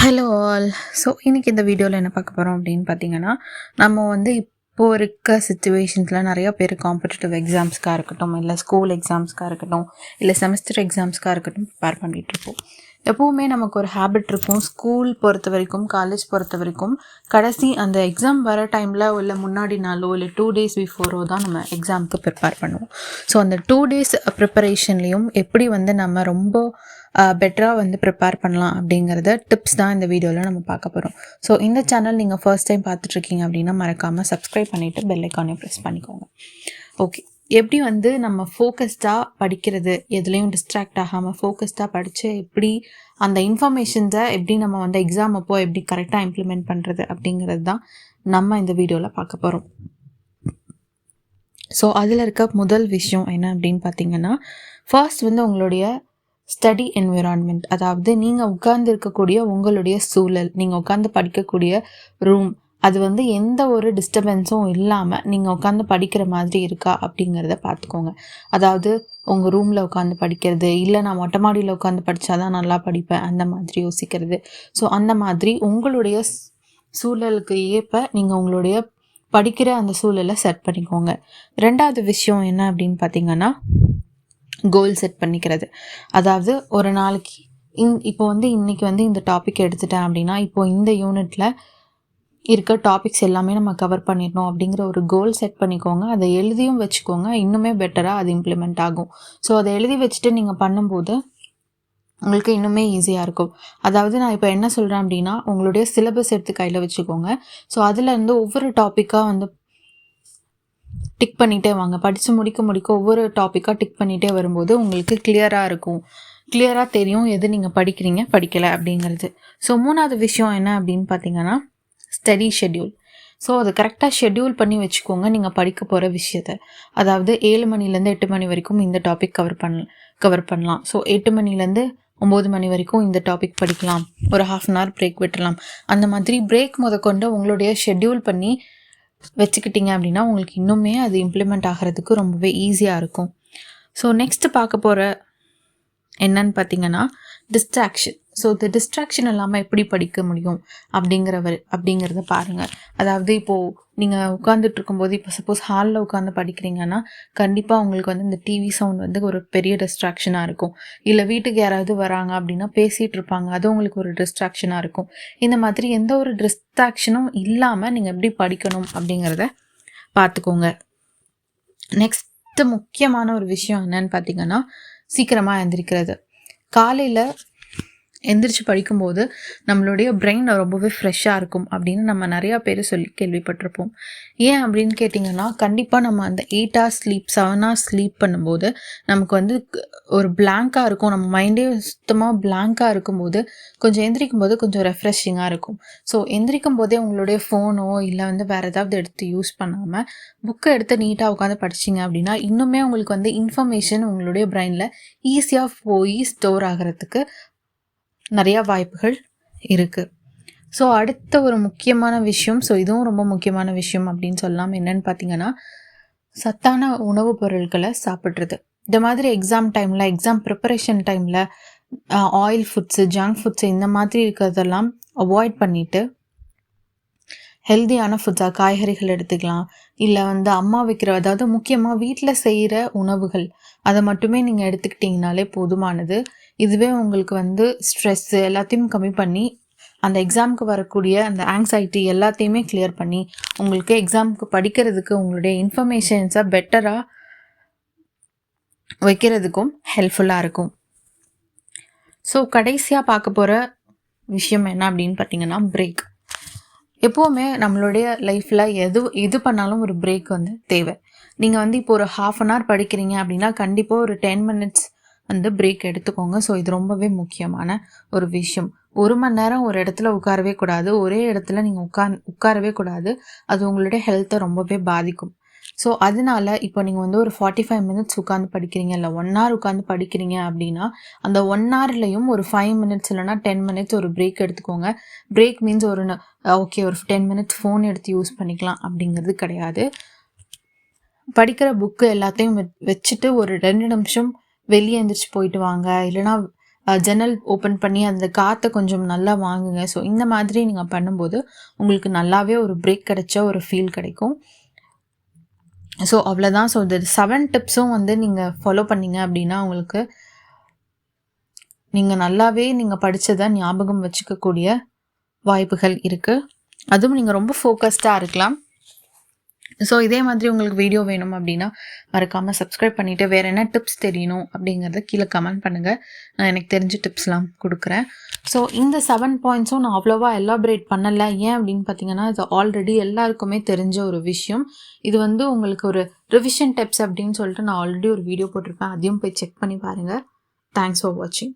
Hello all. So இன்றைக்கி இந்த வீடியோவில் என்ன பார்க்க போகிறோம் அப்படின்னு பார்த்தீங்கன்னா, நம்ம வந்து இப்போது இருக்க சிச்சுவேஷன்ஸில் நிறையா பேர் காம்படிட்டிவ் எக்ஸாம்ஸ்க்காக இருக்கட்டும், இல்லை ஸ்கூல் எக்ஸாம்ஸ்க்காக இருக்கட்டும், இல்லை செமஸ்டர் எக்ஸாம்ஸ்க்காக இருக்கட்டும் ப்ரிப்பேர் பண்ணிகிட்ருப்போம். எப்போவுமே நமக்கு ஒரு ஹேபிட் இருக்கும். ஸ்கூல் பொறுத்த வரைக்கும், காலேஜ் பொறுத்த வரைக்கும், கடைசி அந்த எக்ஸாம் வர டைமில் இல்லை முன்னாடி நாளோ இல்லை 2 days பிஃபோரோ தான் நம்ம எக்ஸாமுக்கு ப்ரிப்பேர் பண்ணுவோம். ஸோ அந்த 2 days ப்ரிப்பரேஷன்லேயும் எப்படி வந்து நம்ம ரொம்ப பெட்டராக வந்து ப்ரிப்பேர் பண்ணலாம் அப்படிங்கிறத டிப்ஸ் தான் இந்த வீடியோவில் நம்ம பார்க்க போகிறோம். ஸோ இந்த சேனல் நீங்கள் ஃபர்ஸ்ட் டைம் பார்த்துட்ருக்கீங்க அப்படின்னா மறக்காமல் சப்ஸ்கிரைப் பண்ணிவிட்டு பெல் ஐக்கானையும் ப்ரெஸ் பண்ணிக்கோங்க. ஓகே, எப்படி வந்து நம்ம ஃபோக்கஸ்டாக படிக்கிறது, எதுலேயும் டிஸ்ட்ராக்ட் ஆகாமல் ஃபோக்கஸ்டாக படித்து எப்படி அந்த இன்ஃபர்மேஷன்ஸை எப்படி நம்ம வந்து எக்ஸாம் அப்போ எப்படி கரெக்டாக இம்ப்ளிமெண்ட் பண்ணுறது அப்படிங்கிறது தான் நம்ம இந்த வீடியோவில் பார்க்க போகிறோம். ஸோ அதில் இருக்க முதல் விஷயம் என்ன அப்படின்னு பார்த்தீங்கன்னா, ஃபர்ஸ்ட் வந்து உங்களுடைய ஸ்டடி என்விரான்மெண்ட், அதாவது நீங்கள் உட்கார்ந்து இருக்கக்கூடிய உங்களுடைய சூழல், நீங்கள் உட்காந்து படிக்கக்கூடிய ரூம், அது வந்து எந்த ஒரு டிஸ்டர்பன்ஸும் இல்லாமல் நீங்கள் உட்காந்து படிக்கிற மாதிரி இருக்கா அப்படிங்கிறத பார்த்துக்கோங்க. அதாவது உங்கள் ரூமில் உட்காந்து படிக்கிறது, இல்லை நான் மொட்டை மாடியில் உட்காந்து படித்தாதான் நல்லா படிப்பேன் அந்த மாதிரி யோசிக்கிறது. ஸோ அந்த மாதிரி உங்களுடைய சூழலுக்கு ஏற்ப நீங்கள் உங்களுடைய படிக்கிற அந்த சூழலை செட் பண்ணிக்கோங்க. ரெண்டாவது விஷயம் என்ன அப்படின்னு பார்த்தீங்கன்னா, கோல் செட் பண்ணிக்கிறது. அதாவது ஒரு நாளைக்கு இப்போ வந்து இன்றைக்கி வந்து இந்த டாபிக் எடுத்துட்டேன் அப்படின்னா, இப்போது இந்த யூனிட்டில் இருக்க டாபிக்ஸ் எல்லாமே நம்ம கவர் பண்ணிடணும் அப்படிங்கிற ஒரு கோல் செட் பண்ணிக்கோங்க. அதை எழுதியும் வச்சுக்கோங்க, இன்னுமே பெட்டராக அது இம்ப்ளிமெண்ட் ஆகும். ஸோ அதை எழுதி வச்சுட்டு நீங்கள் பண்ணும்போது உங்களுக்கு இன்னுமே ஈஸியாக இருக்கும். அதாவது நான் இப்போ என்ன சொல்கிறேன் அப்படின்னா, உங்களுடைய சிலபஸ் எடுத்து கையில் வச்சுக்கோங்க. ஸோ அதிலேருந்து ஒவ்வொரு டாப்பிக்காக வந்து டிக் பண்ணிகிட்டே வாங்க. படித்து முடிக்க ஒவ்வொரு டாப்பிக்காக டிக் பண்ணிகிட்டே வரும்போது உங்களுக்கு கிளியராக இருக்கும், கிளியராக தெரியும் எது நீங்கள் படிக்கிறீங்க படிக்கலை அப்படிங்கிறது. ஸோ மூணாவது விஷயம் என்ன அப்படின்னு பார்த்தீங்கன்னா, ஸ்டடி ஷெட்யூல். ஸோ அதை கரெக்டாக ஷெட்யூல் பண்ணி வச்சுக்கோங்க நீங்கள் படிக்க போகிற விஷயத்தை. அதாவது 7 மணிலேருந்து 8 மணி வரைக்கும் இந்த டாபிக் கவர் பண்ணலாம். ஸோ 8 மணிலேருந்து 9 மணி வரைக்கும் இந்த டாபிக் படிக்கலாம், ஒரு 1/2 hour பிரேக் விட்டுடலாம். அந்த மாதிரி பிரேக் முதற்கொண்டு உங்களுடைய ஷெட்யூல் பண்ணி வச்சுக்கிட்டிங்க அப்படின்னா உங்களுக்கு இன்னுமே அது இம்ப்ளிமெண்ட் ஆகிறதுக்கு ரொம்பவே ஈஸியாக இருக்கும். ஸோ நெக்ஸ்ட்டு பார்க்க போகிற என்னன்னு பார்த்தீங்கன்னா, டிஸ்ட்ராக்ஷன். ஸோ இந்த டிஸ்ட்ராக்ஷன் இல்லாமல் எப்படி படிக்க முடியும் அப்படிங்கிறத பாருங்கள். அதாவது இப்போது நீங்கள் உட்காந்துட்டு இருக்கும்போது, இப்போ சப்போஸ் ஹாலில் உட்காந்து படிக்கிறீங்கன்னா கண்டிப்பாக உங்களுக்கு வந்து இந்த டிவி சவுண்ட் வந்து ஒரு பெரிய டிஸ்ட்ராக்ஷனாக இருக்கும். இல்லை வீட்டுக்கு யாராவது வராங்க அப்படின்னா பேசிகிட்டு இருப்பாங்க, அது உங்களுக்கு ஒரு டிஸ்ட்ராக்ஷனாக இருக்கும். இந்த மாதிரி எந்த ஒரு டிஸ்ட்ராக்ஷனும் இல்லாமல் நீங்கள் எப்படி படிக்கணும் அப்படிங்கிறத பார்த்துக்கோங்க. நெக்ஸ்ட்டு முக்கியமான ஒரு விஷயம் என்னன்னு பார்த்தீங்கன்னா, சீக்கிரமாக எழுந்திரிக்கிறது. காலையில் எந்திரிச்சு படிக்கும்போது நம்மளுடைய பிரெயின் ரொம்பவே ஃப்ரெஷ்ஷாக இருக்கும் அப்படின்னு நம்ம நிறையா பேர் சொல்லி கேள்விப்பட்டிருப்போம். ஏன் அப்படின்னு கேட்டிங்கன்னா, கண்டிப்பாக நம்ம அந்த 8 hours ஸ்லீப் 7 hours ஸ்லீப் பண்ணும்போது நமக்கு வந்து ஒரு பிளாங்காக இருக்கும், நம்ம மைண்டே சுத்தமாக பிளாங்காக இருக்கும்போது கொஞ்சம் எந்திரிக்கும் போது கொஞ்சம் ரெஃப்ரெஷிங்காக இருக்கும். ஸோ எந்திரிக்கும் போதே உங்களுடைய ஃபோனோ இல்லை வந்து வேறு ஏதாவது எடுத்து யூஸ் பண்ணாமல் புக்கை எடுத்து நீட்டாக உட்காந்து படிச்சிங்க அப்படின்னா இன்னுமே உங்களுக்கு வந்து இன்ஃபர்மேஷன் உங்களுடைய பிரெயினில் ஈஸியாக போய் ஸ்டோர் ஆகிறதுக்கு நிறையா வாய்ப்புகள் இருக்குது. ஸோ அடுத்த ஒரு முக்கியமான விஷயம், ஸோ இதுவும் ரொம்ப முக்கியமான விஷயம் அப்படின்னு சொல்லலாம், என்னென்னு பார்த்தீங்கன்னா, சத்தான உணவுப் பொருட்களை சாப்பிட்றது. இந்த மாதிரி எக்ஸாம் டைமில், எக்ஸாம் ப்ரிப்பரேஷன் டைமில் ஆயில் ஃபுட்ஸு, ஜங்க் ஃபுட்ஸு இந்த மாதிரி இருக்கிறதெல்லாம் அவாய்ட் பண்ணிவிட்டு ஹெல்தியான ஃபுட்ஸாக காய்கறிகள் எடுத்துக்கலாம். இல்லை வந்து அம்மா வைக்கிற, அதாவது முக்கியமாக வீட்டில் செய்கிற உணவுகள் அதை மட்டுமே நீங்கள் எடுத்துக்கிட்டிங்கனாலே போதுமானது. இதுவே உங்களுக்கு வந்து ஸ்ட்ரெஸ்ஸு எல்லாத்தையும் கம்மி பண்ணி அந்த எக்ஸாமுக்கு வரக்கூடிய அந்த ஆங்ஸைட்டி எல்லாத்தையுமே கிளியர் பண்ணி உங்களுக்கு எக்ஸாமுக்கு படிக்கிறதுக்கு உங்களுடைய இன்ஃபர்மேஷன்ஸை பெட்டராக வைக்கிறதுக்கும் ஹெல்ப்ஃபுல்லாக இருக்கும். ஸோ கடைசியாக பார்க்க போகிற விஷயம் என்ன அப்படின்னு பார்த்தீங்கன்னா, பிரேக். எப்போவுமே நம்மளுடைய லைஃப்பில் எது பண்ணாலும் ஒரு பிரேக் வந்து தேவை. நீங்கள் வந்து இப்போ ஒரு 1/2 hour படிக்கிறீங்க அப்படின்னா கண்டிப்பாக ஒரு 10 minutes வந்து பிரேக் எடுத்துக்கோங்க. ஸோ இது ரொம்பவே முக்கியமான ஒரு விஷயம். 1 மணி நேரம் ஒரு இடத்துல உட்காரவே கூடாது, ஒரே இடத்துல நீங்கள் உட்காரவே கூடாது. அது உங்களுடைய ஹெல்த்தை ரொம்பவே பாதிக்கும். ஸோ அதனால இப்போ நீங்கள் வந்து ஒரு 45 minutes உட்காந்து படிக்கிறீங்க, இல்லை 1 hour உட்காந்து படிக்கிறீங்க அப்படின்னா அந்த 1 hourலையும் ஒரு 5 minutes இல்லைனா 10 minutes ஒரு பிரேக் எடுத்துக்கோங்க. பிரேக் மீன்ஸ் ஓகே ஒரு 10 minutes ஃபோன் எடுத்து யூஸ் பண்ணிக்கலாம் அப்படிங்கிறது கிடையாது. படிக்கிற புக்கு எல்லாத்தையும் வச்சுட்டு ஒரு 2 நிமிஷம் வெளியே எழுந்திரிச்சு போயிட்டு வாங்க, இல்லைனா ஜன்னல் ஓப்பன் பண்ணி அந்த காற்றை கொஞ்சம் நல்லா வாங்குங்க. ஸோ இந்த மாதிரி நீங்கள் பண்ணும்போது உங்களுக்கு நல்லாவே ஒரு பிரேக் கிடைச்ச ஒரு ஃபீல் கிடைக்கும். ஸோ அவ்வளோதான். ஸோ இந்த 7 டிப்ஸும் வந்து நீங்கள் ஃபாலோ பண்ணீங்க அப்படின்னா உங்களுக்கு நீங்கள் நல்லாவே நீங்கள் படித்ததை ஞாபகம் வச்சுக்கக்கூடிய வாய்ப்புகள் இருக்குது. அதுவும் நீங்கள் ரொம்ப ஃபோக்கஸ்டாக இருக்கலாம். ஸோ இதே மாதிரி உங்களுக்கு வீடியோ வேணும் அப்படின்னா மறக்காமல் சப்ஸ்கிரைப் பண்ணிவிட்டு வேறு என்ன டிப்ஸ் தெரியணும் அப்படிங்கிறத கீழே கமெண்ட் பண்ணுங்கள். நான் எனக்கு தெரிஞ்ச டிப்ஸ்லாம் கொடுக்குறேன். ஸோ இந்த 7 பாயிண்ட்ஸும் நான் அவ்வளோவா எலாபரேட் பண்ணலை. ஏன் அப்படின்னு பார்த்தீங்கன்னா இது ஆல்ரெடி எல்லாருக்குமே தெரிஞ்ச ஒரு விஷயம். இது வந்து உங்களுக்கு ஒரு ரிவிஷன் டிப்ஸ் அப்படின்னு சொல்லிட்டு நான் ஆல்ரெடி ஒரு வீடியோ போட்டிருப்பேன். அதையும் போய் செக் பண்ணி பாருங்கள். தேங்க்ஸ் ஃபார் வாட்சிங்.